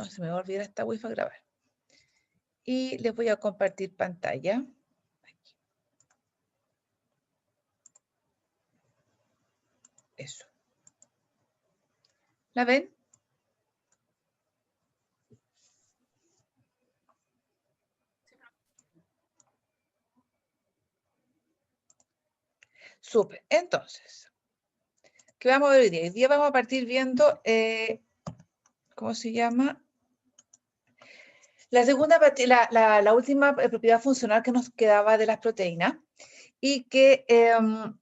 No se me va a olvidar esta wifi grabar. Y les voy a compartir pantalla. Aquí. Eso. ¿La ven? Súper. Entonces, ¿qué vamos a ver hoy día? Hoy día vamos a partir viendo, ¿cómo se llama? La segunda, la última propiedad funcional que nos quedaba de las proteínas y que era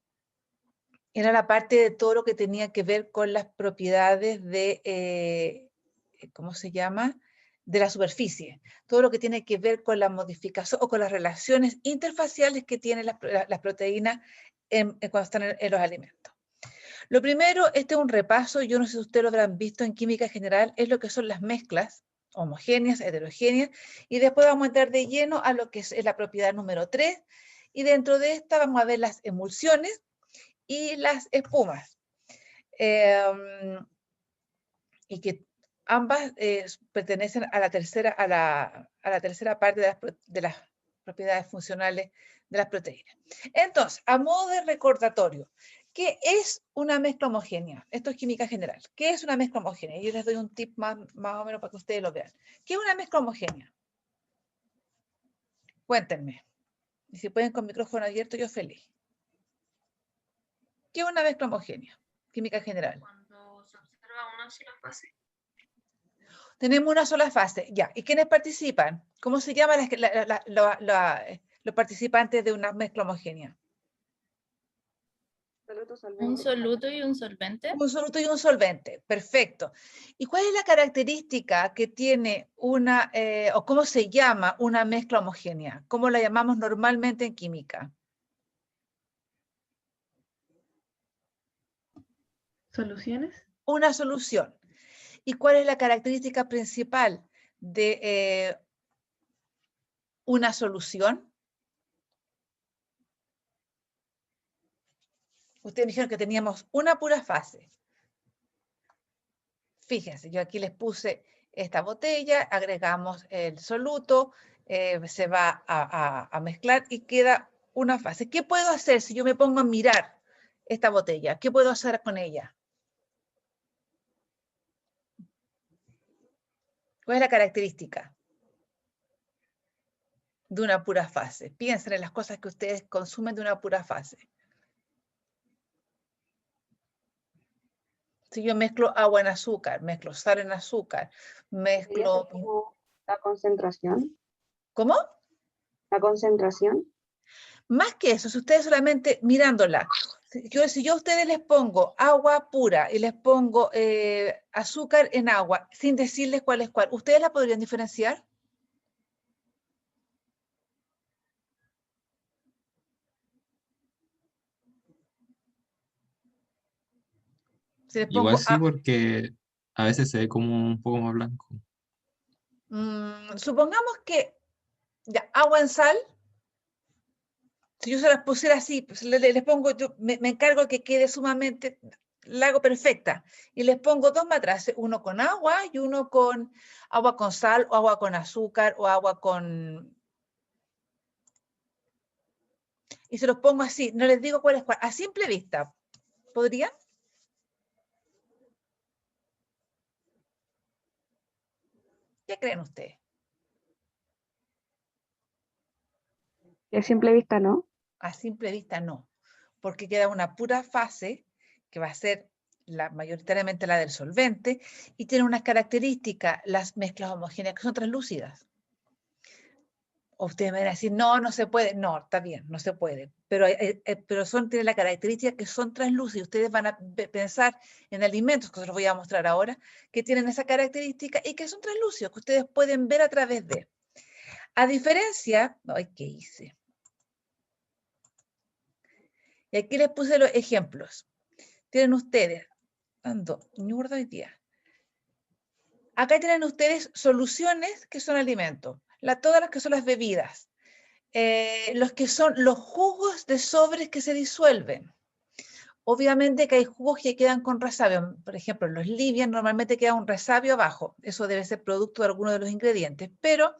la parte de todo lo que tenía que ver con las propiedades de, ¿cómo se llama? De la superficie. Todo lo que tiene que ver con la modificación o con las relaciones interfaciales que tienen las proteínas cuando están en los alimentos. Lo primero, este es un repaso, yo no sé si ustedes lo habrán visto en química general, es lo que son las mezclas homogéneas, heterogéneas, y después vamos a entrar de lleno a lo que es la propiedad número 3, y dentro de esta vamos a ver las emulsiones y las espumas. Y que ambas pertenecen a la tercera parte de las propiedades funcionales de las proteínas. Entonces, a modo de recordatorio, ¿qué es una mezcla homogénea? Esto es química general. ¿Qué es una mezcla homogénea? Yo les doy un tip más o menos para que ustedes lo vean. ¿Qué es una mezcla homogénea? Cuéntenme. Y si pueden con micrófono abierto, yo feliz. ¿Qué es una mezcla homogénea? Química general. Cuando se observa una sola fase. Tenemos una sola fase, ya. ¿Y quiénes participan? ¿Cómo se llaman los participantes de una mezcla homogénea? Un soluto y un solvente. Un soluto y un solvente, perfecto. ¿Y cuál es la característica que tiene una, o cómo se llama una mezcla homogénea? ¿Cómo la llamamos normalmente en química? ¿Soluciones? Una solución. ¿Y cuál es la característica principal de una solución? Ustedes me dijeron que teníamos una pura fase. Fíjense, yo aquí les puse esta botella, agregamos el soluto, se va a mezclar y queda una fase. ¿Qué puedo hacer si yo me pongo a mirar esta botella? ¿Qué puedo hacer con ella? ¿Cuál es la característica de una pura fase? Piensen en las cosas que ustedes consumen de una pura fase. Si yo mezclo agua en azúcar, mezclo sal en azúcar, mezclo... ¿La concentración? ¿Cómo? ¿La concentración? Más que eso, si ustedes solamente mirándola, si yo a ustedes les pongo agua pura y les pongo azúcar en agua, sin decirles cuál es cuál, ¿ustedes la podrían diferenciar? Si les pongo Igual sí, porque a veces se ve como un poco más blanco. supongamos que ya, agua en sal, si yo se las pusiera así, pues les pongo, yo me encargo que quede sumamente, la hago perfecta, y les pongo dos matraces, uno con agua y uno con agua con sal, o agua con azúcar, o agua con... Y se los pongo así, no les digo cuál es cuál, a simple vista, ¿podría? ¿Qué creen ustedes? A simple vista no. A simple vista no, porque queda una pura fase, que va a ser mayoritariamente la del solvente, y tiene unas características, las mezclas homogéneas, que son translúcidas. O ustedes me van a decir, no, no se puede. No, está bien, no se puede. Pero, tienen la característica que son translúcidos. Ustedes van a pensar en alimentos, que os los voy a mostrar ahora, que tienen esa característica y que son translúcidos, que ustedes pueden ver a través de. A diferencia, ay, ¿qué hice? Y aquí les puse los ejemplos. Tienen ustedes, ando, ñurda hoy día. Acá tienen ustedes soluciones que son alimentos, todas las que son las bebidas, los que son los jugos de sobres que se disuelven, Obviamente que hay jugos que quedan con resabio. Por ejemplo, los Livian normalmente queda un resabio abajo. Eso debe ser producto de alguno de los ingredientes, pero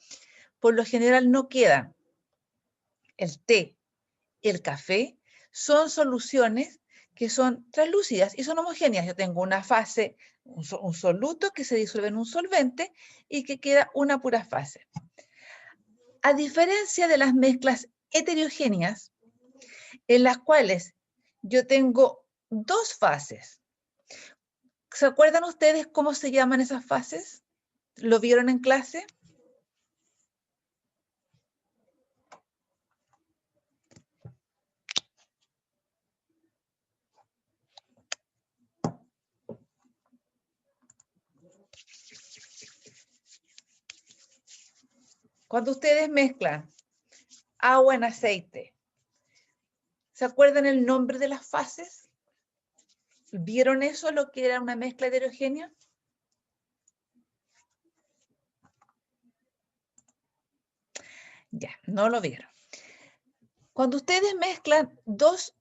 por lo general no quedan. El té, el café, son soluciones que son translúcidas y son homogéneas. Yo tengo una fase, un soluto que se disuelve en un solvente y que queda una pura fase. A diferencia de las mezclas heterogéneas, en las cuales yo tengo dos fases. ¿Se acuerdan ustedes cómo se llaman esas fases? ¿Lo vieron en clase? Cuando ustedes mezclan agua en aceite, ¿se acuerdan el nombre de las fases? ¿Vieron eso, lo que era una mezcla heterogénea? Ya, no lo vieron. Cuando ustedes mezclan dos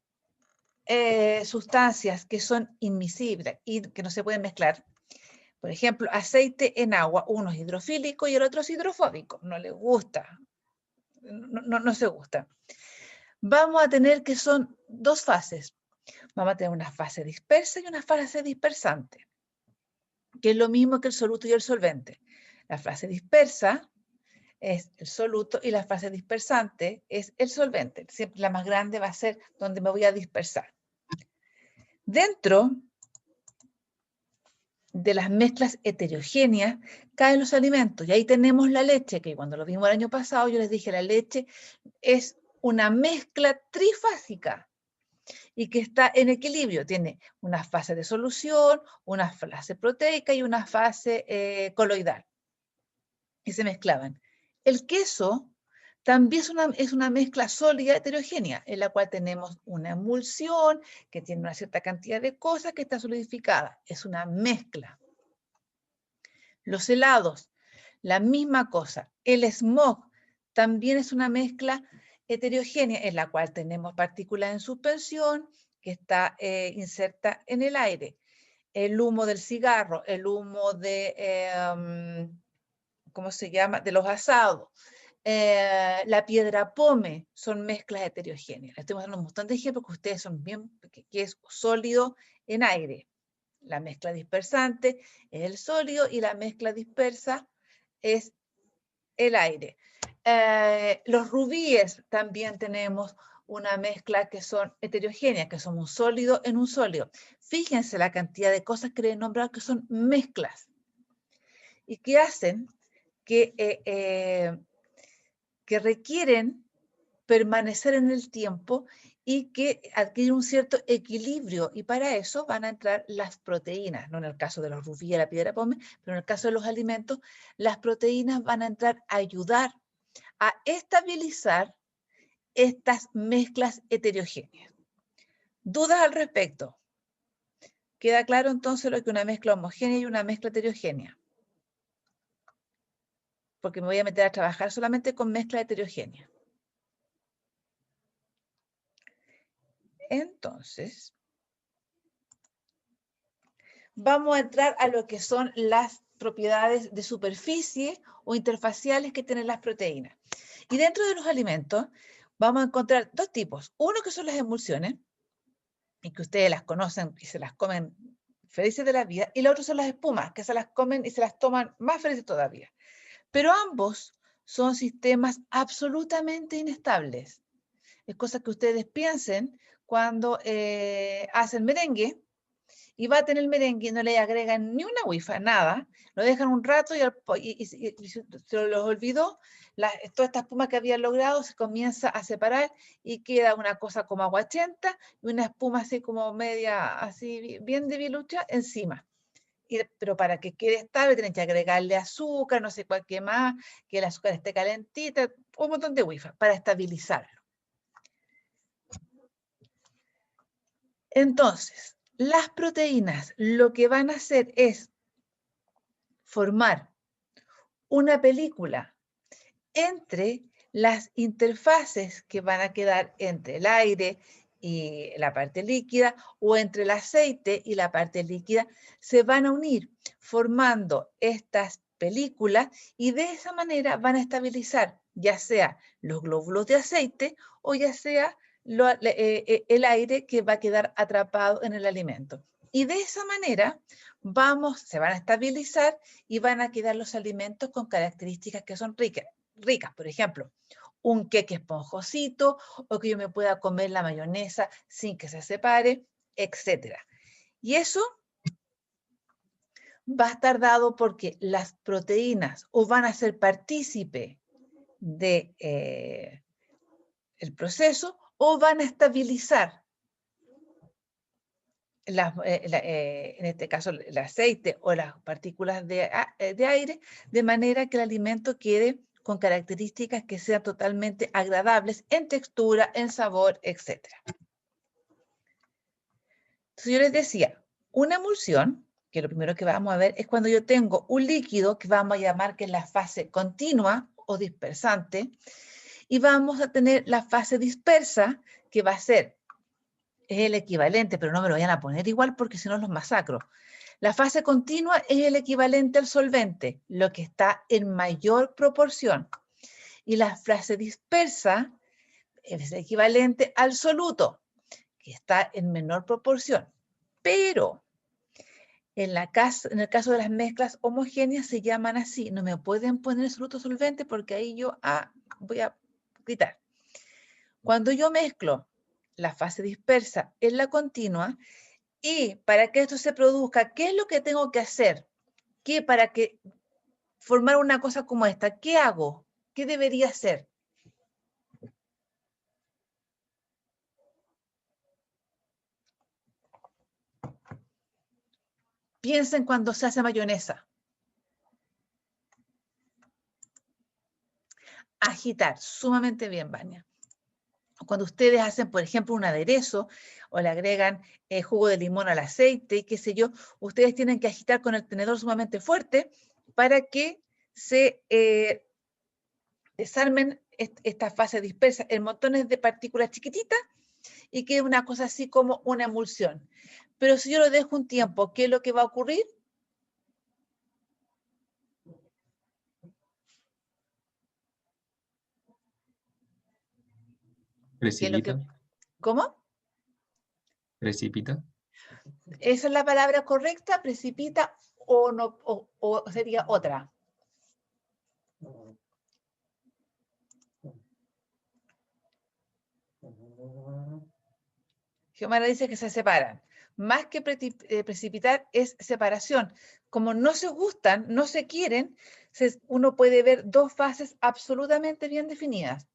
sustancias que son inmiscibles y que no se pueden mezclar, por ejemplo, aceite en agua, uno es hidrofílico y el otro es hidrofóbico, no les gusta, no se gusta. Vamos a tener que son dos fases. Vamos a tener una fase dispersa y una fase dispersante, que es lo mismo que el soluto y el solvente. La fase dispersa es el soluto y la fase dispersante es el solvente. Siempre la más grande va a ser donde me voy a dispersar. Dentro de las mezclas heterogéneas caen los alimentos. Y ahí tenemos la leche, que cuando lo vimos el año pasado yo les dije, la leche es una mezcla trifásica y que está en equilibrio. Tiene una fase de solución, una fase proteica y una fase coloidal. Y se mezclaban. El queso también es una mezcla sólida heterogénea, en la cual tenemos una emulsión que tiene una cierta cantidad de cosas que está solidificada. Es una mezcla. Los helados, la misma cosa. El smog también es una mezcla heterogénea, en la cual tenemos partículas en suspensión que está inserta en el aire. El humo del cigarro, el humo de, ¿cómo se llama?, de los asados. La piedra pome son mezclas heterogéneas. Estoy mostrando un montón de ejemplos que ustedes son bien, que es sólido en aire. La mezcla dispersante es el sólido y la mezcla dispersa es el aire. Los rubíes también tenemos una mezcla que son heterogéneas, que son un sólido en un sólido. Fíjense la cantidad de cosas que les he nombrado que son mezclas y que hacen que requieren permanecer en el tiempo y que adquieren un cierto equilibrio, y para eso van a entrar las proteínas, no en el caso de los rubíes, la piedra pome, pero en el caso de los alimentos, las proteínas van a entrar a ayudar a estabilizar estas mezclas heterogéneas. ¿Dudas al respecto? ¿Queda claro entonces lo que es una mezcla homogénea y una mezcla heterogénea? Porque me voy a meter a trabajar solamente con mezcla heterogénea. Entonces, vamos a entrar a lo que son las propiedades de superficie o interfaciales que tienen las proteínas. Y dentro de los alimentos vamos a encontrar dos tipos. Uno que son las emulsiones, y que ustedes las conocen y se las comen felices de la vida, y la otra son las espumas, que se las comen y se las toman más felices todavía. Pero ambos son sistemas absolutamente inestables. Es cosa que ustedes piensen cuando hacen merengue, y baten el merengue y no le agregan ni una wifa, nada, lo dejan un rato y se los olvidó, toda esta espuma que habían logrado se comienza a separar y queda una cosa como aguachenta y una espuma así como media, así bien debilucha encima. Pero para que quede estable tienen que agregarle azúcar, no sé cuál que más, que el azúcar esté calentita, un montón de wifa para estabilizarlo. Entonces, las proteínas lo que van a hacer es formar una película entre las interfaces que van a quedar entre el aire y la parte líquida, o entre el aceite y la parte líquida, se van a unir formando estas películas y de esa manera van a estabilizar ya sea los glóbulos de aceite o ya sea el aire que va a quedar atrapado en el alimento. Y de esa manera se van a estabilizar y van a quedar los alimentos con características que son ricas. Por ejemplo, un queque esponjosito o que yo me pueda comer la mayonesa sin que se separe, etc. Y eso va a estar dado porque las proteínas o van a ser partícipe de el proceso o van a estabilizar en este caso el aceite o las partículas de aire, de manera que el alimento quede con características que sean totalmente agradables en textura, en sabor, etc. Entonces yo les decía, una emulsión, que lo primero que vamos a ver es cuando yo tengo un líquido que vamos a llamar que es la fase continua o dispersante, y vamos a tener la fase dispersa, que va a ser el equivalente, pero no me lo vayan a poner igual porque si no los masacro. La fase continua es el equivalente al solvente, lo que está en mayor proporción. Y la fase dispersa es equivalente al soluto, que está en menor proporción. Pero en el caso de las mezclas homogéneas se llaman así. No me pueden poner soluto solvente porque ahí yo voy a gritar. Cuando yo mezclo la fase dispersa en la continua, y para que esto se produzca, ¿qué es lo que tengo que hacer? Para que formar una cosa como esta, ¿qué hago? ¿Qué debería hacer? Piensen cuando se hace mayonesa. Agitar, sumamente bien, Vania. Cuando ustedes hacen, por ejemplo, un aderezo o le agregan jugo de limón al aceite y qué sé yo, ustedes tienen que agitar con el tenedor sumamente fuerte para que se desarmen esta fase dispersa en montones de partículas chiquititas y quede una cosa así como una emulsión. Pero si yo lo dejo un tiempo, ¿qué es lo que va a ocurrir? Precipita. ¿Cómo? Precipita. ¿Esa es la palabra correcta? ¿Precipita o no, o sería otra? Xiomara dice que se separan. Más que precipitar es separación. Como no se gustan, no se quieren, uno puede ver dos fases absolutamente bien definidas.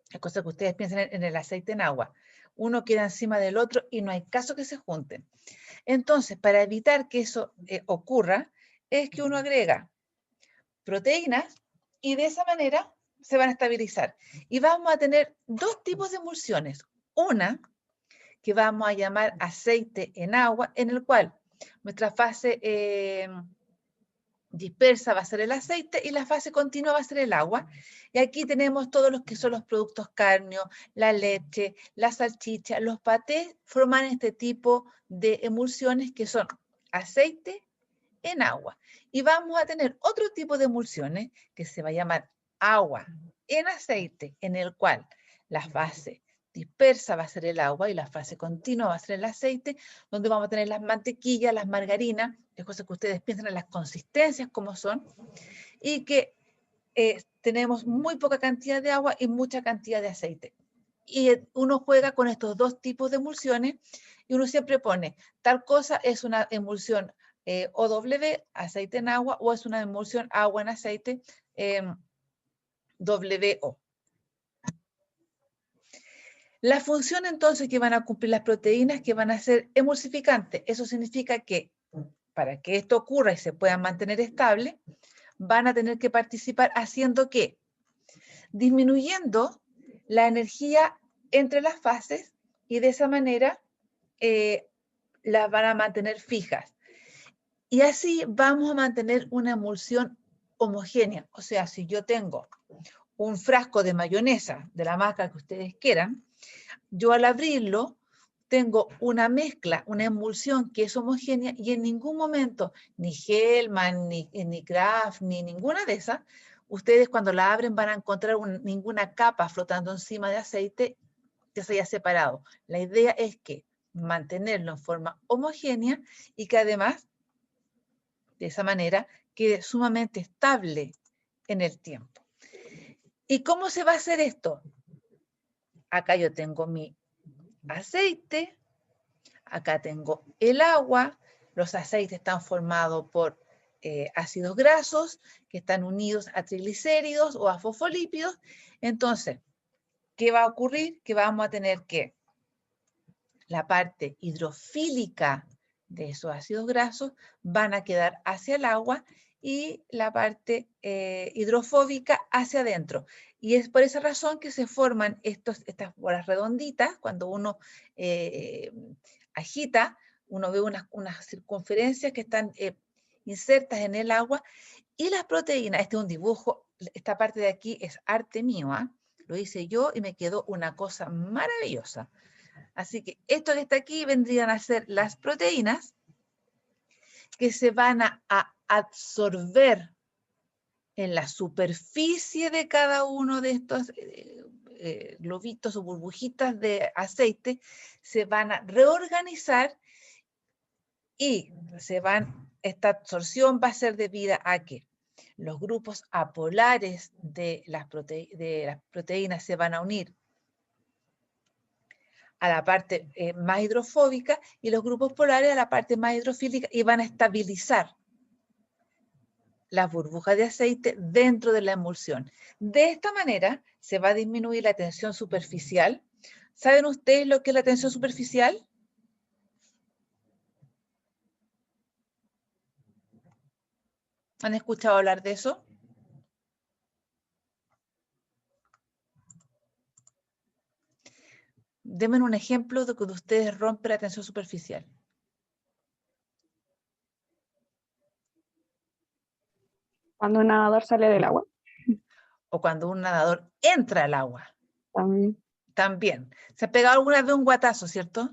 Es cosa que ustedes piensen en el aceite en agua. Uno queda encima del otro y no hay caso que se junten. Entonces, para evitar que eso ocurra, es que uno agrega proteínas y de esa manera se van a estabilizar. Y vamos a tener dos tipos de emulsiones. Una que vamos a llamar aceite en agua, en el cual nuestra fase dispersa va a ser el aceite y la fase continua va a ser el agua. Y aquí tenemos todos los que son los productos cárneos, la leche, la salchicha, los patés forman este tipo de emulsiones que son aceite en agua. Y vamos a tener otro tipo de emulsiones que se va a llamar agua en aceite, en el cual la fase dispersa va a ser el agua y la fase continua va a ser el aceite, donde vamos a tener las mantequillas, las margarinas, es cosa que ustedes piensan en las consistencias como son, y que tenemos muy poca cantidad de agua y mucha cantidad de aceite. Y uno juega con estos dos tipos de emulsiones y uno siempre pone, tal cosa es una emulsión OW, aceite en agua, o es una emulsión agua en aceite, WO. La función entonces que van a cumplir las proteínas que van a ser emulsificantes, eso significa que para que esto ocurra y se pueda mantener estable, van a tener que participar haciendo ¿qué? Disminuyendo la energía entre las fases y de esa manera las van a mantener fijas. Y así vamos a mantener una emulsión homogénea. O sea, si yo tengo un frasco de mayonesa de la marca que ustedes quieran, yo al abrirlo tengo una mezcla, una emulsión que es homogénea y en ningún momento, ni Hellman, ni Kraft, ni ninguna de esas, ustedes cuando la abren van a encontrar ninguna capa flotando encima de aceite que se haya separado. La idea es que mantenerlo en forma homogénea y que además, de esa manera, quede sumamente estable en el tiempo. ¿Y cómo se va a hacer esto? Acá yo tengo mi aceite, acá tengo el agua, los aceites están formados por ácidos grasos que están unidos a triglicéridos o a fosfolípidos. Entonces, ¿qué va a ocurrir? Que vamos a tener que la parte hidrofílica de esos ácidos grasos van a quedar hacia el agua y la parte hidrofóbica hacia adentro. Y es por esa razón que se forman estas bolas redonditas. Cuando uno agita, uno ve unas circunferencias que están insertas en el agua y las proteínas, este es un dibujo, esta parte de aquí es arte mío, ¿eh? Lo hice yo y me quedó una cosa maravillosa. Así que esto que está aquí vendrían a ser las proteínas que se van a absorber en la superficie de cada uno de estos globitos o burbujitas de aceite, se van a reorganizar y esta absorción va a ser debida a que los grupos apolares de las proteínas se van a unir a la parte más hidrofóbica y los grupos polares a la parte más hidrofílica y van a estabilizar las burbujas de aceite dentro de la emulsión. De esta manera se va a disminuir la tensión superficial. ¿Saben ustedes lo que es la tensión superficial? ¿Han escuchado hablar de eso? Denme un ejemplo de cuando ustedes rompen la tensión superficial. Cuando un nadador sale del agua, O cuando un nadador entra al agua. también. También. ¿Se ha pegado alguna vez un guatazo, cierto?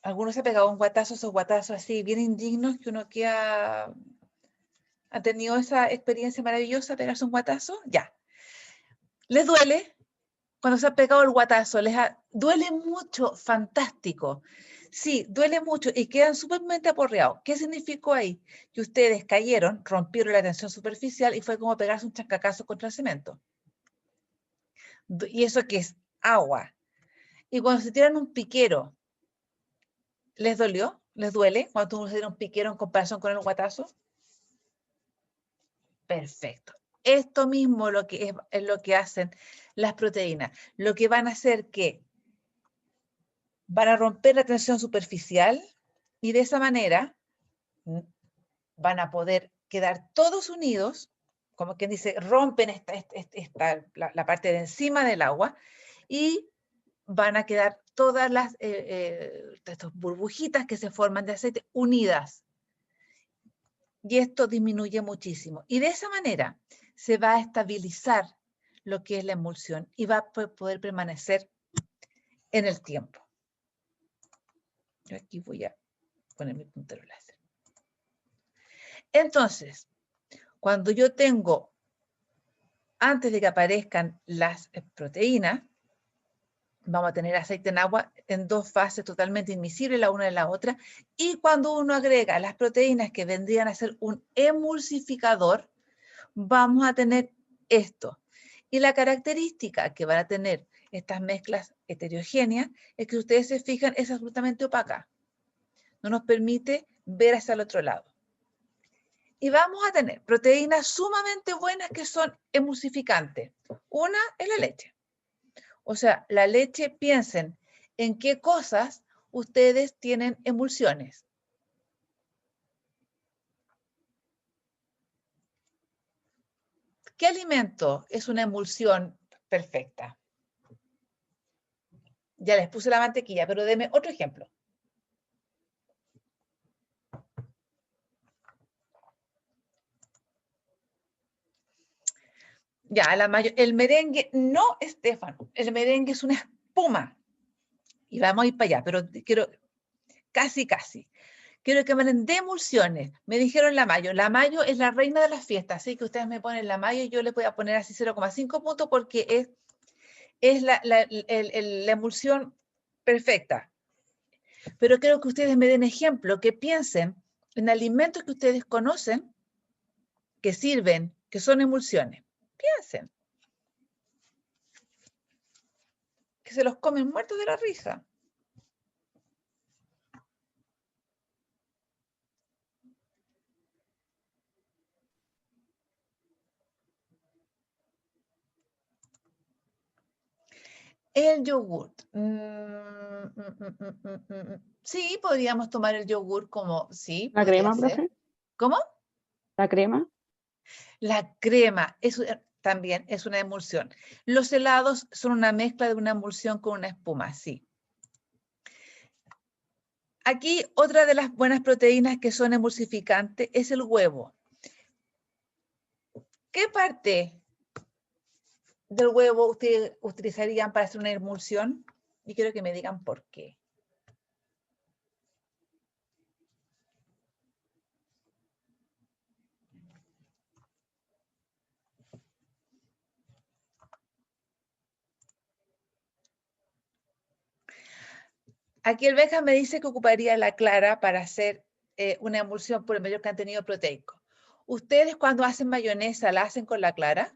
Algunos se ha pegado un guatazo, esos guatazos así, bien indignos, que uno ha tenido esa experiencia maravillosa de pegarse un guatazo. Ya. ¿Les duele? Cuando se ha pegado el guatazo, duele mucho, fantástico. Sí, duele mucho y quedan súpermente aporreados. ¿Qué significó ahí? Que ustedes cayeron, rompieron la tensión superficial y fue como pegarse un chancacazo contra el cemento. Y eso que es agua. Y cuando se tiran un piquero, ¿les dolió? ¿Les duele cuando uno se tira un piquero en comparación con el guatazo? Perfecto. Esto mismo es lo que hacen las proteínas. Lo que van a hacer que van a romper la tensión superficial y de esa manera van a poder quedar todos unidos, como quien dice, rompen la parte de encima del agua y van a quedar todas estas burbujitas que se forman de aceite unidas. Y esto disminuye muchísimo. Y de esa manera se va a estabilizar lo que es la emulsión y va a poder permanecer en el tiempo. Yo aquí voy a poner mi puntero láser. Entonces, cuando yo tengo, antes de que aparezcan las proteínas, vamos a tener aceite en agua en dos fases totalmente invisibles la una de la otra, y cuando uno agrega las proteínas que vendrían a ser un emulsificador, vamos a tener esto. Y la característica que van a tener estas mezclas heterogéneas es que ustedes se fijan, es absolutamente opaca. No nos permite ver hacia el otro lado. Y vamos a tener proteínas sumamente buenas que son emulsificantes. Una es la leche. O sea, la leche, piensen en qué cosas ustedes tienen emulsiones. ¿Qué alimento es una emulsión perfecta? Ya les puse la mantequilla, pero denme otro ejemplo. Ya, el merengue, no, Estefano, el merengue es una espuma. Y vamos a ir para allá, pero quiero, casi. Quiero que me den de emulsiones. Me dijeron la mayo. La mayo es la reina de las fiestas, así que ustedes me ponen la mayo y yo le voy a poner así 0,5 puntos porque es la emulsión perfecta. Pero quiero que ustedes me den ejemplo, que piensen en alimentos que ustedes conocen, que sirven, que son emulsiones. Piensen. Que se los comen muertos de la risa. El yogurt. Sí, podríamos tomar el yogur como, sí, ¿La podría crema, ser. profe? ¿Cómo? ¿La crema? La crema también es una emulsión. Los helados son una mezcla de una emulsión con una espuma, sí. Aquí otra de las buenas proteínas que son emulsificantes es el huevo. ¿Qué parte del huevo ustedes utilizarían para hacer una emulsión? Y quiero que me digan por qué. Aquí el Benja me dice que ocuparía la clara para hacer una emulsión por el mayor contenido proteico. ¿Ustedes cuando hacen mayonesa la hacen con la clara?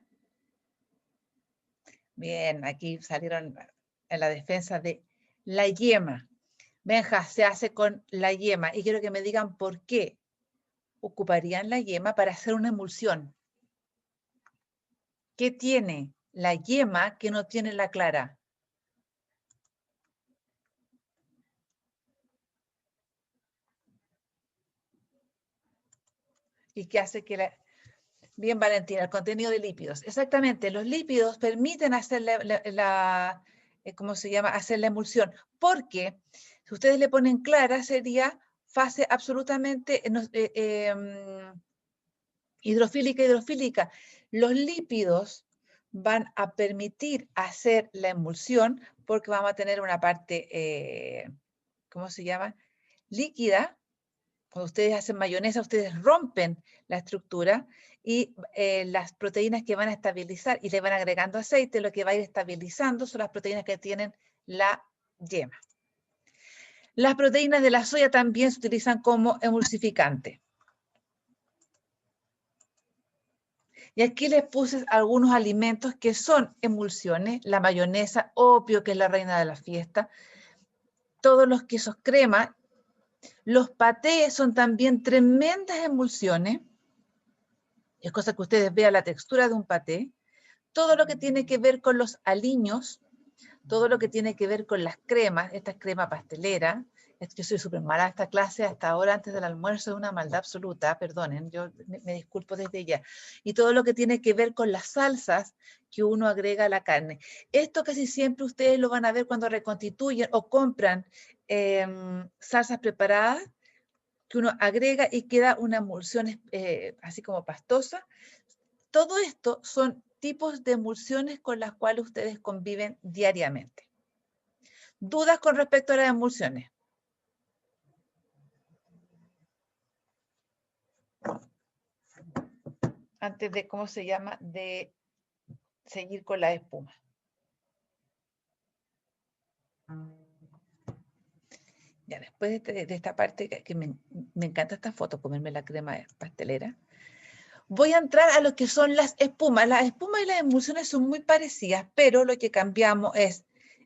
Bien, aquí salieron en la defensa de la yema. Benja, se hace con la yema y quiero que me digan por qué ocuparían la yema para hacer una emulsión. ¿Qué tiene la yema que no tiene la clara? ¿Y qué hace que la... Bien, Valentina, el contenido de lípidos. Exactamente, los lípidos permiten hacer ¿cómo se llama? Hacer la emulsión. Porque si ustedes le ponen clara, sería fase absolutamente hidrofílica. Los lípidos van a permitir hacer la emulsión porque vamos a tener una parte, ¿cómo se llama? Líquida. Cuando ustedes hacen mayonesa, ustedes rompen la estructura y las proteínas que van a estabilizar y le van agregando aceite, lo que va a ir estabilizando son las proteínas que tienen la yema. Las proteínas de la soya también se utilizan como emulsificante. Y aquí les puse algunos alimentos que son emulsiones, la mayonesa, obvio que es la reina de la fiesta, todos los quesos crema, los patés son también tremendas emulsiones, es cosa que ustedes vean la textura de un paté, todo lo que tiene que ver con los aliños, todo lo que tiene que ver con las cremas, esta es crema pastelera, yo soy súper mala a esta clase, hasta ahora antes del almuerzo es una maldad absoluta, perdonen, yo me disculpo desde ya. Y todo lo que tiene que ver con las salsas que uno agrega a la carne. Esto casi siempre ustedes lo van a ver cuando reconstituyen o compran salsas preparadas, que uno agrega y queda una emulsión así como pastosa. Todo esto son tipos de emulsiones con las cuales ustedes conviven diariamente. ¿Dudas con respecto a las emulsiones? Antes de, ¿cómo se llama?, de seguir con la espuma. Ya después de esta parte, que me encanta esta foto, comerme la crema pastelera, voy a entrar a lo que son las espumas. Las espumas y las emulsiones son muy parecidas, pero lo que cambiamos es,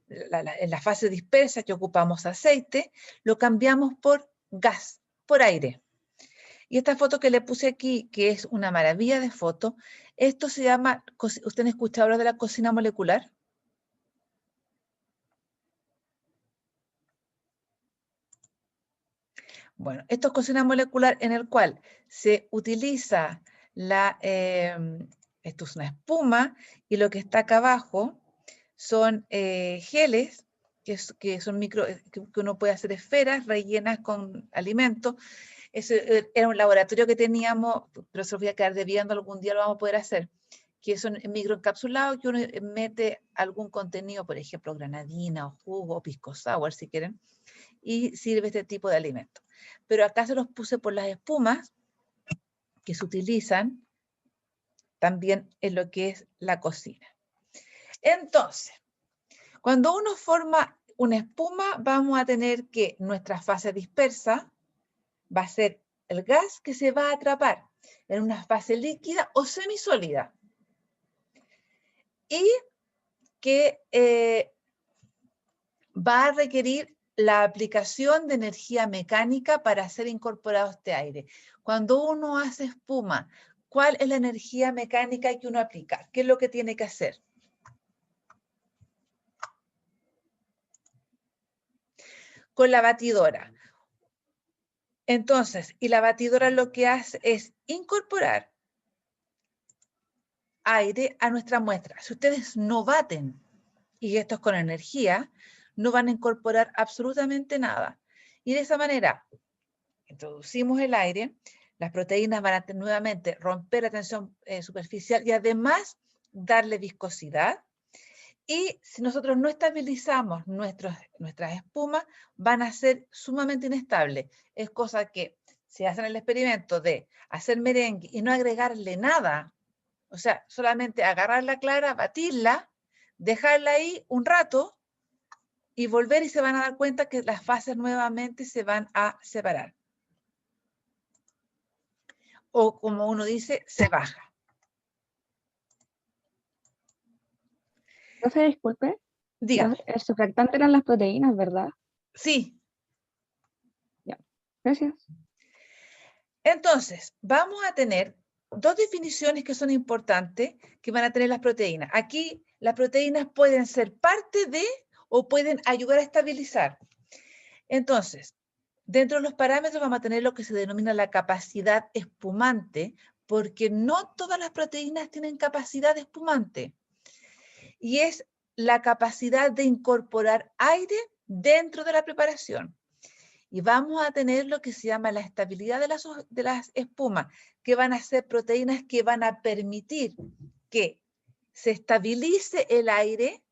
en la fase dispersa que ocupamos aceite, lo cambiamos por gas, por aire. Y esta foto que le puse aquí, que es una maravilla de foto, esto se llama, ¿usted han escuchado hablar de la cocina molecular? Bueno, esto es cocina molecular en el cual se utiliza esto es una espuma, y lo que está acá abajo son geles, que son que uno puede hacer esferas rellenas con alimentos. Ese era un laboratorio que teníamos, pero se lo voy a quedar debiendo, algún día lo vamos a poder hacer, que son microencapsulados, que uno mete algún contenido, por ejemplo, granadina o jugo o pisco sour, si quieren, y sirve este tipo de alimento. Pero acá se los puse por las espumas que se utilizan también en lo que es la cocina. Entonces, cuando uno forma una espuma, vamos a tener que nuestra fase dispersa va a ser el gas que se va a atrapar en una fase líquida o semisólida. Y que va a requerir la aplicación de energía mecánica para ser incorporado este aire. Cuando uno hace espuma, ¿cuál es la energía mecánica que uno aplica? ¿Qué es lo que tiene que hacer? Con la batidora. Entonces, y la batidora lo que hace es incorporar aire a nuestra muestra. Si ustedes no baten, y esto es con energía, no van a incorporar absolutamente nada. Y de esa manera, introducimos el aire, las proteínas van a nuevamente romper la tensión superficial y además darle viscosidad. Y si nosotros no estabilizamos nuestras espumas, van a ser sumamente inestables. Es cosa que si hacen el experimento de hacer merengue y no agregarle nada, o sea, solamente agarrar la clara, batirla, dejarla ahí un rato y volver y se van a dar cuenta que las fases nuevamente se van a separar. O como uno dice, se baja. Profe, disculpe, Dígame. el surfactante eran las proteínas, ¿verdad? Sí. Ya, gracias. Entonces, vamos a tener dos definiciones que son importantes que van a tener las proteínas. Aquí las proteínas pueden ser parte de o pueden ayudar a estabilizar. Entonces, dentro de los parámetros vamos a tener lo que se denomina la capacidad espumante, porque no todas las proteínas tienen capacidad espumante. Y es la capacidad de incorporar aire dentro de la preparación. Y vamos a tener lo que se llama la estabilidad de las espumas, que van a ser proteínas que van a permitir que se estabilice el aire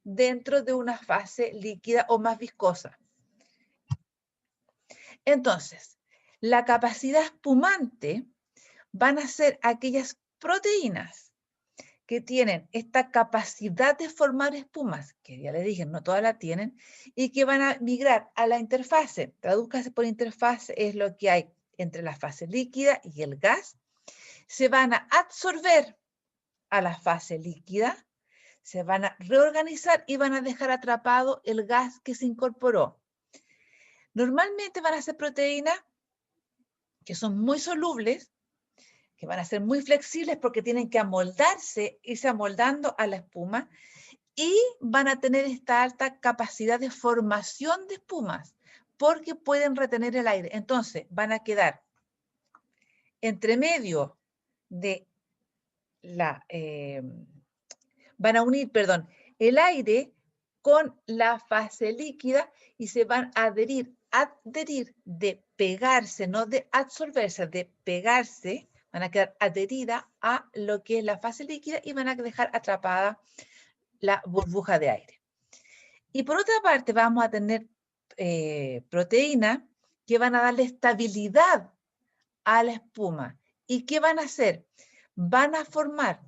dentro de una fase líquida o más viscosa. Entonces, la capacidad espumante van a ser aquellas proteínas que tienen esta capacidad de formar espumas, que ya les dije, no todas la tienen, y que van a migrar a la interfase. Tradúzcase por interfase, es lo que hay entre la fase líquida y el gas. Se van a absorber a la fase líquida, se van a reorganizar y van a dejar atrapado el gas que se incorporó. Normalmente van a ser proteínas que son muy solubles, que van a ser muy flexibles porque tienen que amoldarse, irse amoldando a la espuma y van a tener esta alta capacidad de formación de espumas porque pueden retener el aire. Entonces van a quedar entre medio de la... van a unir, perdón, el aire con la fase líquida y se van a adherir de pegarse, no de absorberse, de pegarse, van a quedar adheridas a lo que es la fase líquida y van a dejar atrapada la burbuja de aire. Y por otra parte vamos a tener proteínas que van a darle estabilidad a la espuma. ¿Y qué van a hacer? Van a formar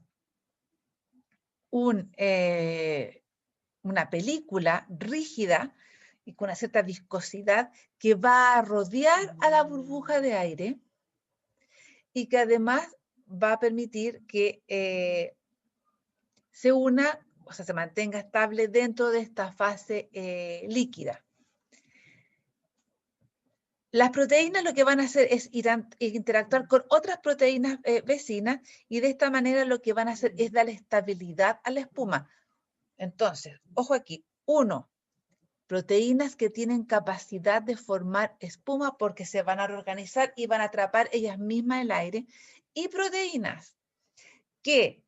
una película rígida y con una cierta viscosidad que va a rodear a la burbuja de aire y que además va a permitir que se una, o sea, se mantenga estable dentro de esta fase líquida. Las proteínas lo que van a hacer es interactuar con otras proteínas vecinas y de esta manera lo que van a hacer es darle estabilidad a la espuma. Entonces, ojo aquí, 1, proteínas que tienen capacidad de formar espuma porque se van a reorganizar y van a atrapar ellas mismas el aire, y proteínas que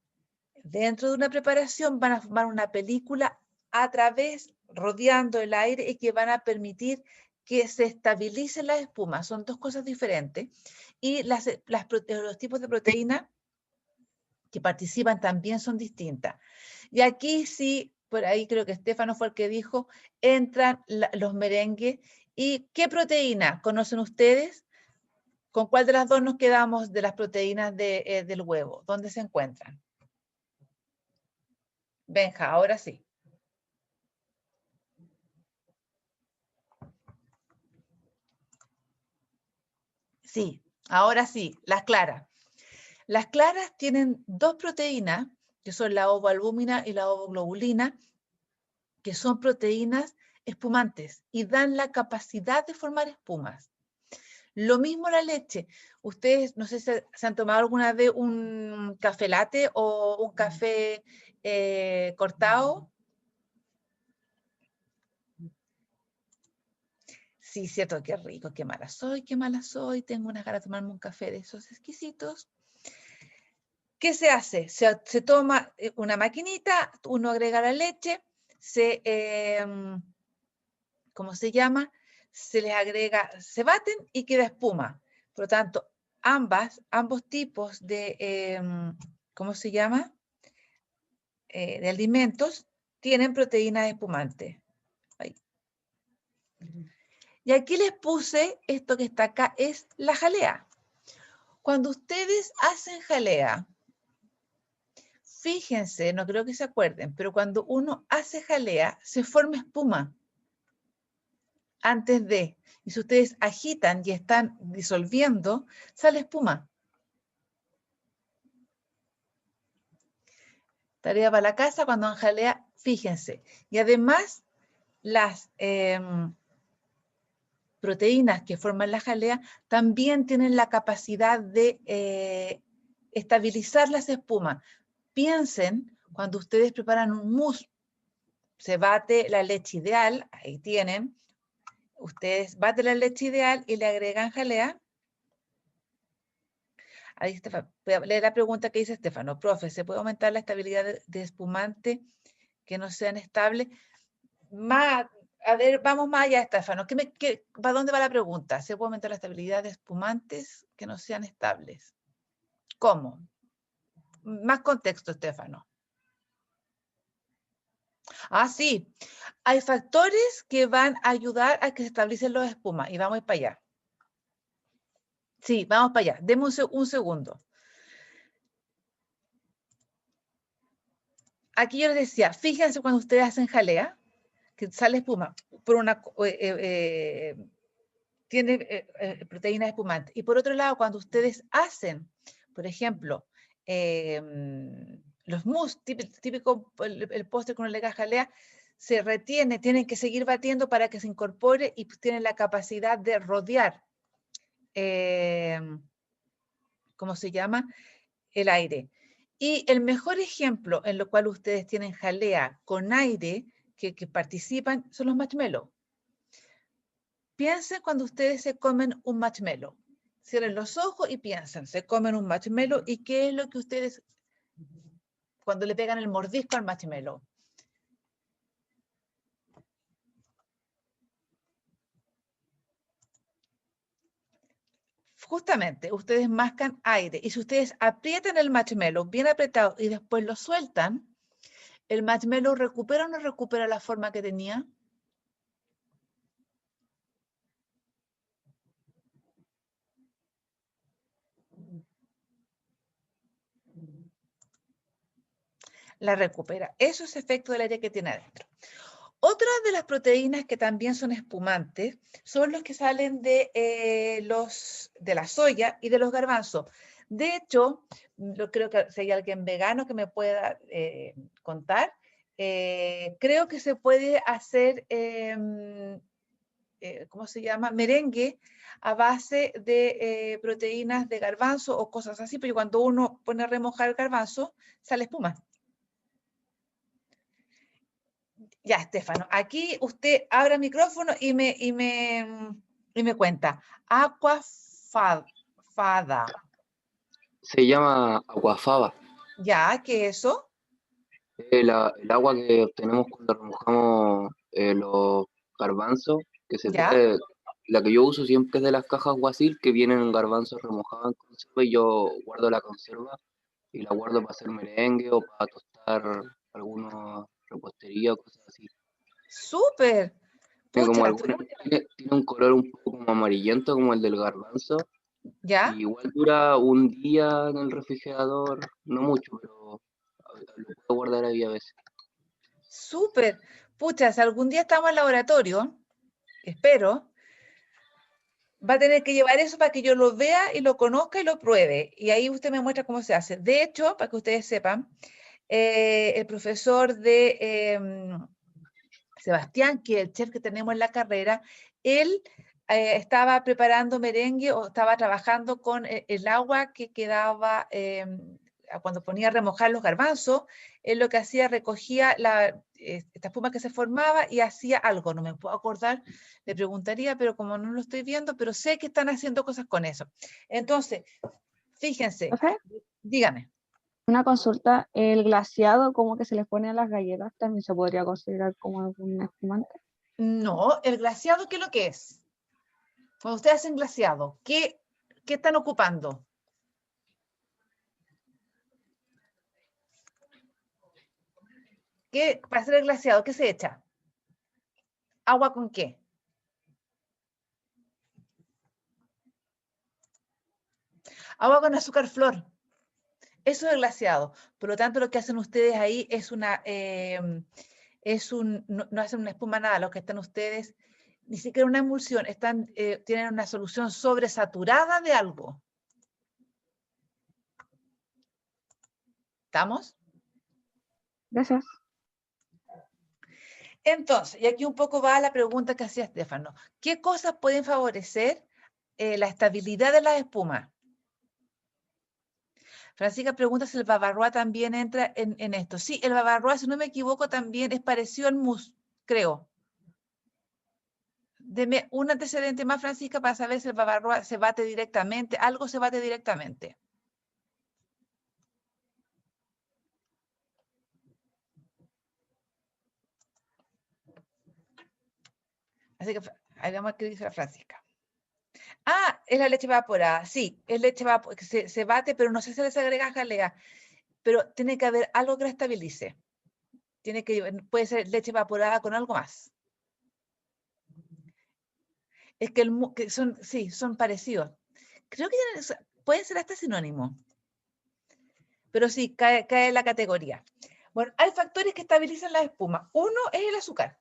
dentro de una preparación van a formar una película a través, rodeando el aire y que van a permitir que se estabilice la espuma. Son dos cosas diferentes. Y los tipos de proteínas que participan también son distintas. Y aquí sí, por ahí creo que Estefano fue el que dijo, entran los merengues. ¿Y qué proteína conocen ustedes? ¿Con cuál de las dos nos quedamos de las proteínas del huevo? ¿Dónde se encuentran? Benja, ahora sí. Sí, ahora sí, las claras. Las claras tienen dos proteínas, que son la ovoalbúmina y la ovoglobulina, que son proteínas espumantes y dan la capacidad de formar espumas. Lo mismo la leche. Ustedes, no sé si se han tomado alguna vez un café latte o un café cortado. Sí, cierto, qué rico, qué mala soy, tengo unas ganas de tomarme un café de esos exquisitos. ¿Qué se hace? Se toma una maquinita, uno agrega la leche, ¿cómo se llama? Se les agrega, se baten y queda espuma. Por lo tanto, ambos tipos de, ¿cómo se llama? De alimentos tienen proteínas espumantes. Ahí. Y aquí les puse, esto que está acá es la jalea. Cuando ustedes hacen jalea, fíjense, no creo que se acuerden, pero cuando uno hace jalea, se forma espuma antes de. Y si ustedes agitan y están disolviendo, sale espuma. Tarea para la casa, cuando hagan jalea, fíjense. Y además, las proteínas que forman la jalea también tienen la capacidad de estabilizar las espumas. Piensen, cuando ustedes preparan un mousse, se bate la leche ideal, ahí tienen, ustedes baten la leche ideal y le agregan jalea. Ahí Estefano, voy a leer la pregunta que dice Estefano. Profe, ¿se puede aumentar la estabilidad de espumante que no sean estables? A ver, vamos más allá, Estefano. ¿Para dónde va la pregunta? ¿Se puede aumentar la estabilidad de espumantes que no sean estables? ¿Cómo? Más contexto, Estefano. Ah, sí. Hay factores que van a ayudar a que se establecen los espumas. Y vamos a ir para allá. Sí, vamos para allá. Deme un segundo. Aquí yo les decía, fíjense cuando ustedes hacen jalea, que sale espuma, por una, tiene proteínas espumantes. Y por otro lado, cuando ustedes hacen, por ejemplo, los mousse, típico el postre con la jalea, se retiene, tienen que seguir batiendo para que se incorpore y pues, tienen la capacidad de rodear, ¿cómo se llama? El aire. Y el mejor ejemplo en lo cual ustedes tienen jalea con aire que participan son los marshmallows. Piensen cuando ustedes se comen un marshmallow. Cierren los ojos y piensen, se comen un marshmallow y qué es lo que ustedes, cuando le pegan el mordisco al marshmallow. Justamente, ustedes mascan aire y si ustedes aprietan el marshmallow bien apretado y después lo sueltan, ¿el marshmallow recupera o no recupera la forma que tenía? La recupera. Eso es efecto del aire que tiene adentro. Otras de las proteínas que también son espumantes son los que salen de la soya y de los garbanzos. De hecho, creo que si hay alguien vegano que me pueda contar, creo que se puede hacer, ¿cómo se llama? Merengue a base de proteínas de garbanzo o cosas así, pero cuando uno pone a remojar el garbanzo, sale espuma. Ya, Estefano, aquí usted abre el micrófono y me cuenta. Fada. Se llama aguafaba. Ya, ¿qué es eso? El agua que obtenemos cuando remojamos los garbanzos, que se Ya, puede, la que yo uso siempre es de las cajas Guasil, que vienen garbanzos remojados en conserva y yo guardo la conserva y la guardo para hacer merengue o para tostar alguna repostería o cosas así. ¡Súper! Tiene, como Pucha, tiene un color un poco como amarillento, como el del garbanzo, ¿ya? y igual dura un día en el refrigerador, no mucho, pero lo puedo guardar ahí a veces. ¡Súper! Pucha, si algún día estamos en laboratorio, espero, va a tener que llevar eso para que yo lo vea y lo conozca y lo pruebe. Y ahí usted me muestra cómo se hace. De hecho, para que ustedes sepan, el profesor de Sebastián, que es el chef que tenemos en la carrera, él estaba preparando merengue o estaba trabajando con el agua que quedaba cuando ponía a remojar los garbanzos. Él lo que hacía, recogía esta espuma que se formaba y hacía algo, no me puedo acordar, le preguntaría, pero como no lo estoy viendo, pero sé que están haciendo cosas con eso. Entonces, fíjense, Profe, dígame. una consulta, ¿el glaseado como que se les pone a las galletas también se podría considerar como algún espumante? No, el glaseado, ¿qué es lo que es? Cuando ustedes hacen glaseado, ¿qué están ocupando? Para hacer el glaseado, ¿qué se echa? ¿Agua con qué? Agua con azúcar flor. Eso es el glaseado. Por lo tanto, lo que hacen ustedes ahí es no hacen una espuma nada. Lo que están ustedes, ni siquiera una emulsión, tienen una solución sobresaturada de algo. ¿Estamos? Gracias. Entonces, y aquí un poco va la pregunta que hacía Estefano. ¿Qué cosas pueden favorecer la estabilidad de la espuma? Francisca pregunta si el Bavarois también entra en esto. Sí, el Bavarois, si no me equivoco, también es parecido al mousse, creo. Deme un antecedente más, Francisca, para saber si el Bavarois se bate directamente. Algo se bate directamente. Así que ahí vamos a ver qué dice la Francisca. Ah, es la leche evaporada. Sí, es leche evaporada, que se bate, pero no sé si les agrega jalea. Pero tiene que haber algo que la estabilice. Puede ser leche evaporada con algo más. Es que, sí, son parecidos. Creo que pueden ser hasta sinónimos. Pero sí, cae en la categoría. Bueno, hay factores que estabilizan la espuma. Uno es el azúcar.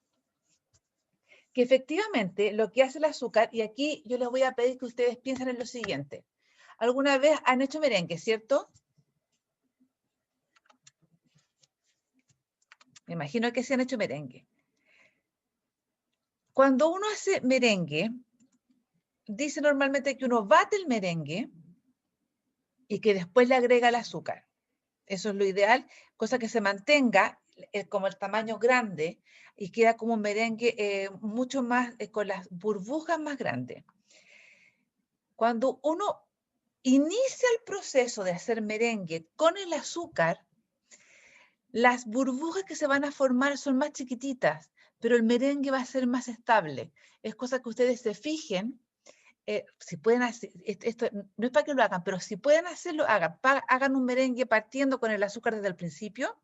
Que efectivamente lo que hace el azúcar, y aquí yo les voy a pedir que ustedes piensen en lo siguiente. ¿Alguna vez han hecho merengue, cierto? Me imagino que se han hecho merengue. Cuando uno hace merengue, dice normalmente que uno bate el merengue y que después le agrega el azúcar. Eso es lo ideal, cosa que se mantenga como el tamaño grande y queda como un merengue mucho más, con las burbujas más grandes. Cuando uno inicia el proceso de hacer merengue con el azúcar, las burbujas que se van a formar son más chiquititas, pero el merengue va a ser más estable. Es cosa que ustedes se fijen. Si pueden hacer, esto no es para que lo hagan, pero si pueden hacerlo, hagan un merengue partiendo con el azúcar desde el principio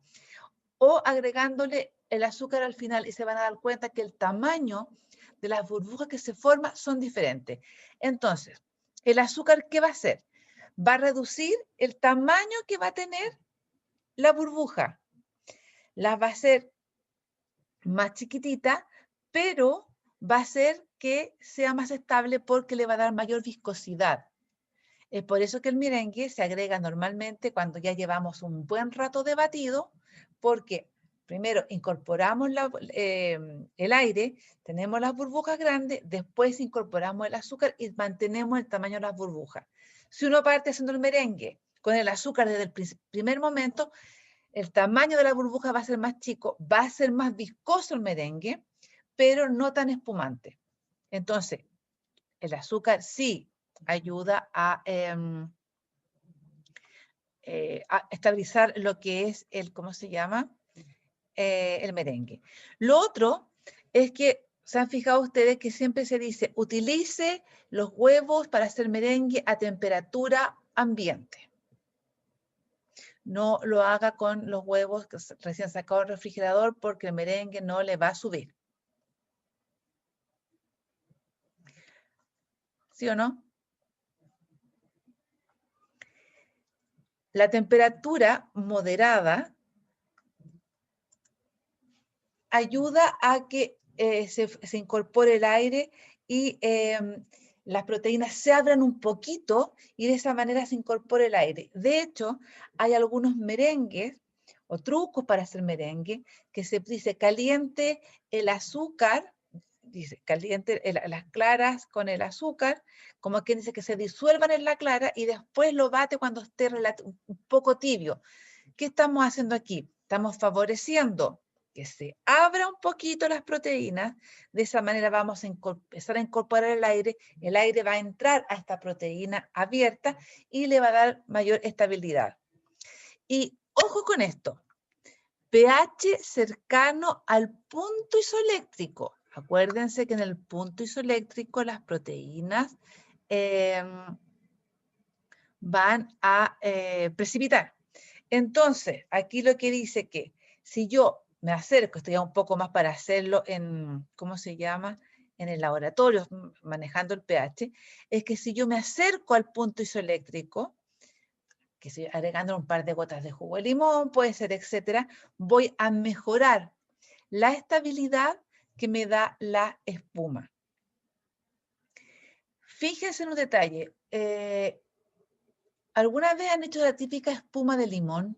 o agregándole el azúcar al final y se van a dar cuenta que el tamaño de las burbujas que se forman son diferentes. Entonces, el azúcar, ¿qué va a hacer? Va a reducir el tamaño que va a tener la burbuja. La va a hacer más chiquitita, pero va a hacer que sea más estable porque le va a dar mayor viscosidad. Es por eso que el merengue se agrega normalmente cuando ya llevamos un buen rato de batido, porque primero incorporamos el aire, tenemos las burbujas grandes, después incorporamos el azúcar y mantenemos el tamaño de las burbujas. Si uno parte haciendo el merengue con el azúcar desde el primer momento, el tamaño de la burbuja va a ser más chico, va a ser más viscoso el merengue, pero no tan espumante. Entonces, el azúcar sí ayuda a estabilizar lo que es ¿cómo se llama? El merengue. Lo otro es que se han fijado ustedes que siempre se dice, utilice los huevos para hacer merengue a temperatura ambiente. no lo haga con los huevos que recién sacados del refrigerador porque el merengue no le va a subir. ¿Sí o no? La temperatura moderada ayuda a que se incorpore el aire y las proteínas se abran un poquito y de esa manera se incorpore el aire. De hecho, hay algunos merengues o trucos para hacer merengue que se dice caliente el azúcar, dice caliente las claras con el azúcar, como quien dice que se disuelvan en la clara y después lo bate cuando esté un poco tibio. ¿Qué estamos haciendo aquí? Estamos favoreciendo que se abra un poquito las proteínas, de esa manera vamos a empezar a incorporar el aire va a entrar a esta proteína abierta y le va a dar mayor estabilidad. Y ojo con esto, pH cercano al punto isoeléctrico. Acuérdense que en el punto isoeléctrico las proteínas van a precipitar. Entonces, aquí lo que dice que si yo me acerco, estoy ya un poco más para hacerlo en, ¿cómo se llama? En el laboratorio, manejando el pH, es que si yo me acerco al punto isoeléctrico, que estoy agregando un par de gotas de jugo de limón, puede ser, etcétera, voy a mejorar la estabilidad que me da la espuma. Fíjense en un detalle. ¿Alguna vez han hecho la típica espuma de limón?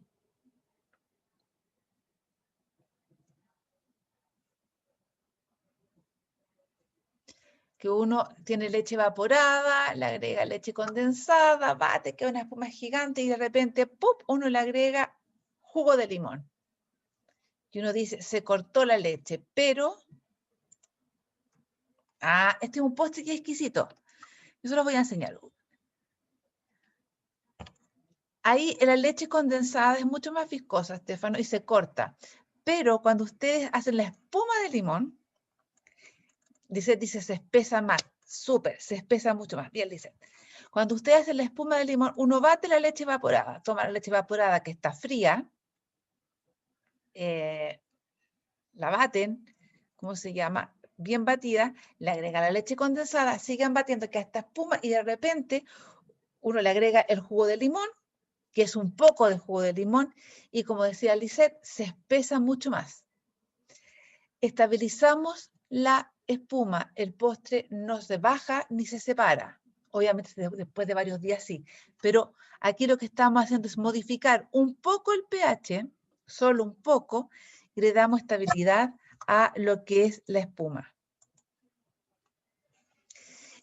Que uno tiene leche evaporada, le agrega leche condensada, bate, queda una espuma gigante y de repente, ¡pum!, uno le agrega jugo de limón. Y uno dice, se cortó la leche, pero... Ah, este es un postre que es exquisito. Yo se los voy a enseñar. Ahí la leche condensada es mucho más viscosa, Estefano, y se corta. Pero cuando ustedes hacen la espuma de limón, dice se espesa más, súper, se espesa mucho más. Bien, dice. Cuando ustedes hacen la espuma de limón, uno bate la leche evaporada, toma la leche evaporada que está fría, la baten, ¿cómo se llama? Bien batida, le agregan la leche condensada, siguen batiendo que esta espuma y de repente uno le agrega el jugo de limón, que es un poco de jugo de limón, y como decía Lisette, se espesa mucho más. Estabilizamos la espuma, el postre no se baja ni se separa. Obviamente después de varios días sí, pero aquí lo que estamos haciendo es modificar un poco el pH, solo un poco, y le damos estabilidad a lo que es la espuma.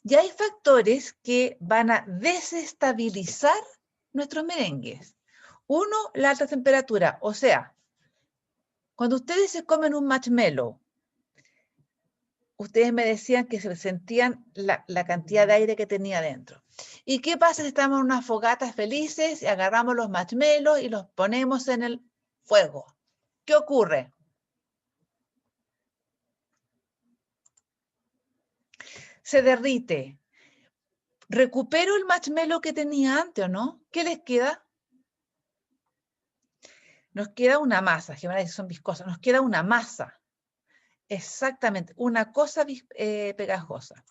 Y hay factores que van a desestabilizar nuestros merengues. Uno, la alta temperatura, o sea, cuando ustedes se comen un marshmallow, ustedes me decían que se sentían la cantidad de aire que tenía dentro. ¿Y qué pasa si estamos en unas fogatas felices y agarramos los marshmallows y los ponemos en el fuego? ¿Qué ocurre? Se derrite. ¿Recupero el marshmallow que tenía antes o no? ¿Qué les queda? Nos queda una masa, generalmente son viscosas, nos queda una masa. Exactamente, una cosa pegajosa.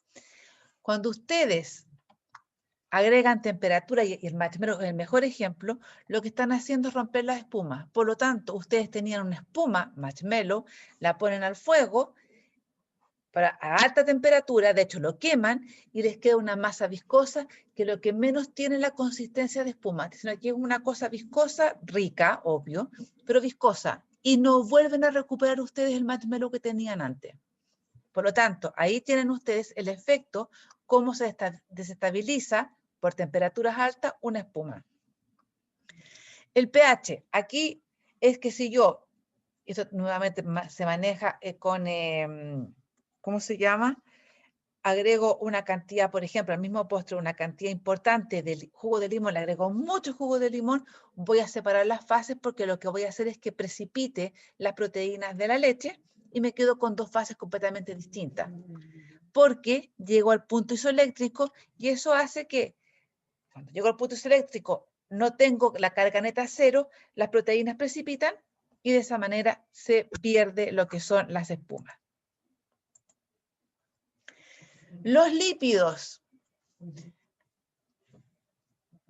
Cuando ustedes agregan temperatura, y el marshmallow es el mejor ejemplo, lo que están haciendo es romper la espuma. Por lo tanto, ustedes tenían una espuma, marshmallow, la ponen al fuego a alta temperatura, de hecho lo queman y les queda una masa viscosa que lo que menos tiene la consistencia de espuma, sino que es una cosa viscosa, rica, obvio, pero viscosa. Y no vuelven a recuperar ustedes el marshmallow que tenían antes. Por lo tanto, ahí tienen ustedes el efecto, cómo se desestabiliza por temperaturas altas una espuma. El pH, aquí es que si yo, esto nuevamente se maneja con, ¿cómo se llama? Agrego una cantidad, por ejemplo, al mismo postre, una cantidad importante de jugo de limón, le agrego mucho jugo de limón, voy a separar las fases porque lo que voy a hacer es que precipite las proteínas de la leche y me quedo con dos fases completamente distintas. Porque llego al punto isoeléctrico y eso hace que cuando llego al punto isoeléctrico no tengo la carga neta cero, las proteínas precipitan y de esa manera se pierde lo que son las espumas. Los lípidos.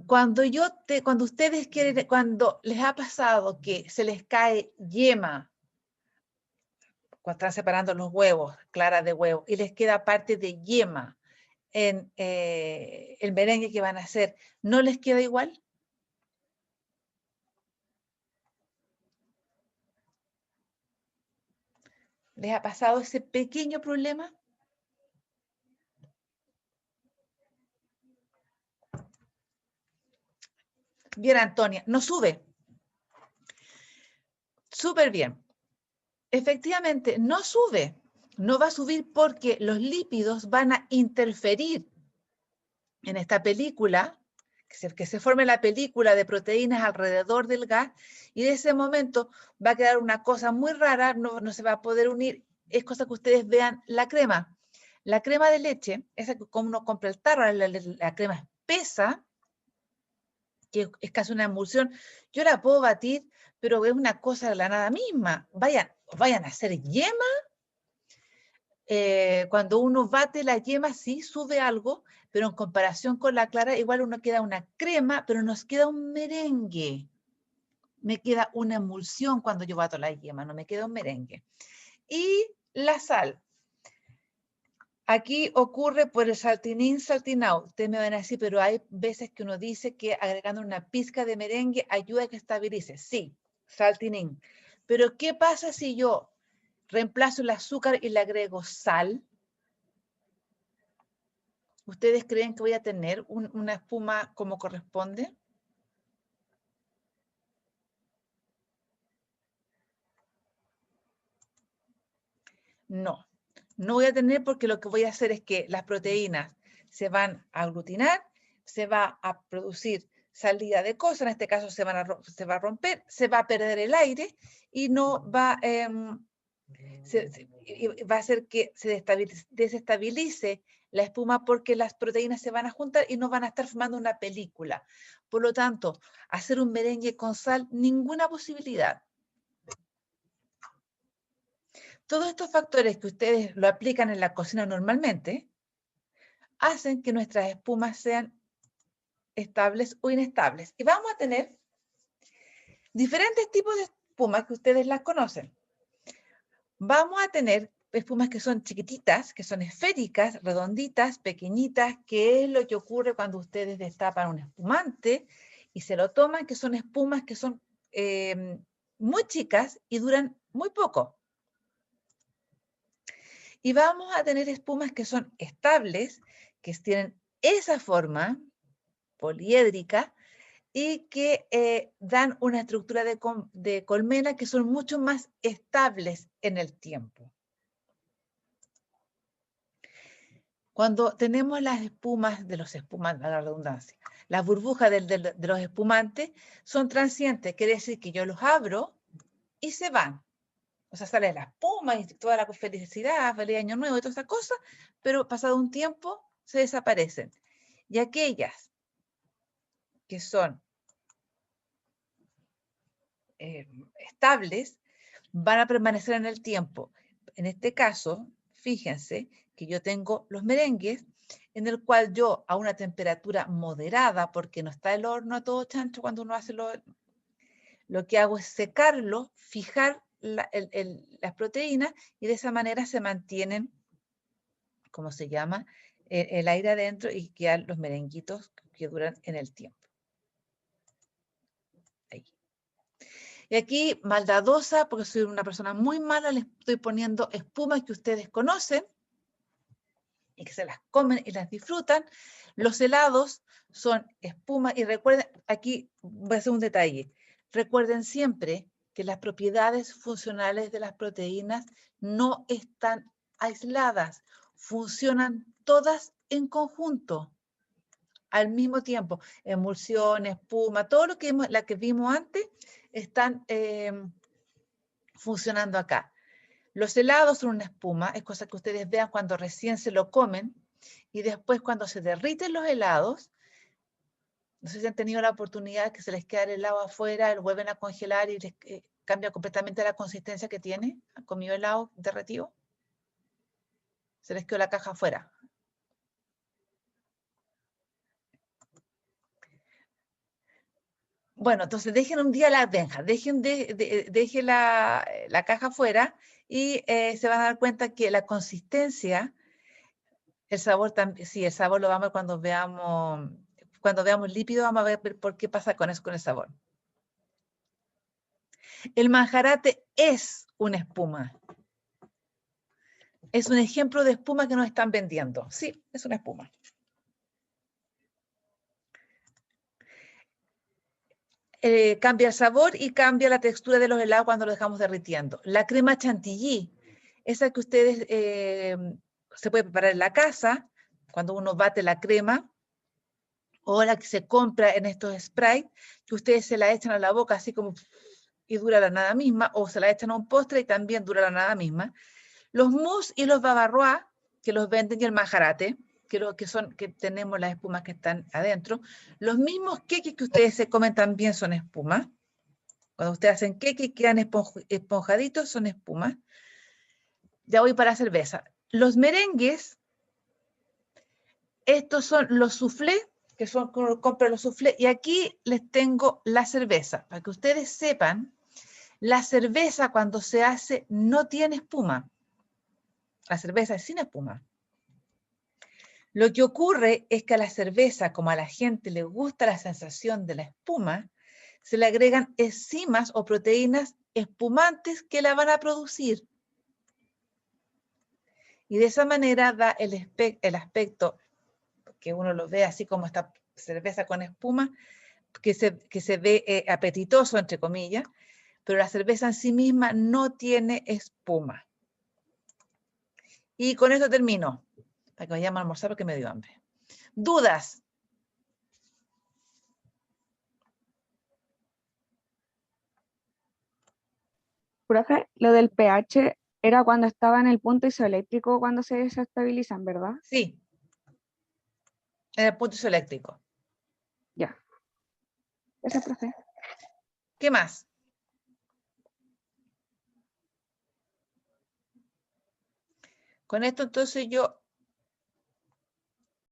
Cuando ustedes quieren, cuando les ha pasado que se les cae yema, cuando están separando los huevos, claras de huevo, y les queda parte de yema en el merengue que van a hacer, ¿no les queda igual? ¿Les ha pasado ese pequeño problema? Bien, Antonia, no sube. Súper bien. Efectivamente, no sube. No va a subir porque los lípidos van a interferir en esta película, que se forme la película de proteínas alrededor del gas, y de ese momento va a quedar una cosa muy rara, no se va a poder unir. Es cosa que ustedes vean la crema. La crema de leche, esa que como uno compra el tarro, la crema espesa, que es casi una emulsión, yo la puedo batir, pero es una cosa de la nada misma. Vayan a hacer yema. Cuando uno bate la yema, sí sube algo, pero en comparación con la clara, igual uno queda una crema, pero nos queda un merengue. Me queda una emulsión cuando yo bato la yema, no me queda un merengue. Y la sal. Aquí ocurre por el saltinín, saltinao. Ustedes me van a decir, pero hay veces que uno dice que agregando una pizca de merengue ayuda a que estabilice. Sí, saltinín. Pero ¿qué pasa si yo reemplazo el azúcar y le agrego sal? ¿Ustedes creen que voy a tener una espuma como corresponde? No, no voy a tener porque lo que voy a hacer es que las proteínas se van a aglutinar, se va a producir salida de cosas, en este caso se va a romper, se va a perder el aire y no va, va a hacer que se desestabilice la espuma porque las proteínas se van a juntar y no van a estar formando una película. Por lo tanto, hacer un merengue con sal, ninguna posibilidad. Todos estos factores que ustedes lo aplican en la cocina normalmente hacen que nuestras espumas sean estables o inestables. Y vamos a tener diferentes tipos de espumas que ustedes las conocen. Vamos a tener espumas que son chiquititas, que son esféricas, redonditas, pequeñitas, que es lo que ocurre cuando ustedes destapan un espumante y se lo toman, que son espumas que son muy chicas y duran muy poco. Y vamos a tener espumas que son estables, que tienen esa forma poliédrica y que dan una estructura de colmena que son mucho más estables en el tiempo. Cuando tenemos las espumas de los espumantes, a la redundancia, las burbujas de los espumantes son transientes, quiere decir que yo los abro y se van. O sea, sale la espuma y toda la felicidad, feliz año nuevo y todas esas cosas, pero pasado un tiempo se desaparecen. Y aquellas que son estables van a permanecer en el tiempo. En este caso, fíjense que yo tengo los merengues en el cual yo a una temperatura moderada, porque no está el horno a todo chancho cuando uno hace lo que hago es secarlo, fijar las proteínas y de esa manera se mantienen, ¿cómo se llama? El aire adentro y quedan los merenguitos que duran en el tiempo. Ahí. Y aquí, maldadosa, porque soy una persona muy mala, les estoy poniendo espumas que ustedes conocen y que se las comen y las disfrutan. Los helados son espumas y recuerden, aquí voy a hacer un detalle. Recuerden siempre que las propiedades funcionales de las proteínas no están aisladas, funcionan todas en conjunto, al mismo tiempo. Emulsión, espuma, todo lo que vimos antes están funcionando acá. Los helados son una espuma, es cosa que ustedes vean cuando recién se lo comen y después cuando se derriten los helados, No sé si han tenido la oportunidad que se les queda el helado afuera, lo vuelven a congelar y les cambia completamente la consistencia que tiene. ¿Han comido helado derretido? Se les quedó la caja afuera. Bueno, entonces dejen un día la benja, dejen la caja afuera y se van a dar cuenta que la consistencia, el sabor también, sí, el sabor lo vamos a ver cuando veamos lípido, vamos a ver por qué pasa con eso, con el sabor. El manjarate es una espuma. Es un ejemplo de espuma que nos están vendiendo. Sí, es una espuma. Cambia el sabor y cambia la textura de los helados cuando los dejamos derritiendo. La crema chantilly, esa que ustedes se puede preparar en la casa, cuando uno bate la crema, o la que se compra en estos Sprite, que ustedes se la echan a la boca así como y dura la nada misma, o se la echan a un postre y también dura la nada misma. Los mousse y los bavarois, que los venden, y el manjarate, que tenemos las espumas que están adentro. Los mismos queques que ustedes se comen también son espumas. Cuando ustedes hacen queques y quedan esponjaditos, son espumas. Ya voy para la cerveza. Los merengues, estos son los soufflés, que son cuando uno compra los soufflés. Y aquí les tengo la cerveza, para que ustedes sepan, la cerveza cuando se hace no tiene espuma. La cerveza es sin espuma. Lo que ocurre es que a la cerveza, como a la gente le gusta la sensación de la espuma, se le agregan enzimas o proteínas espumantes que la van a producir. Y de esa manera da el aspecto, que uno lo ve así como esta cerveza con espuma, que se ve apetitoso, entre comillas, pero la cerveza en sí misma no tiene espuma. Y con esto termino, para que vayamos a almorzar porque me dio hambre. ¿Dudas? Profe, lo del pH era cuando estaba en el punto isoeléctrico cuando se desestabilizan, ¿verdad? Sí. En el punto isoeléctrico. Ya. Gracias, profe. ¿Qué más? Con esto entonces yo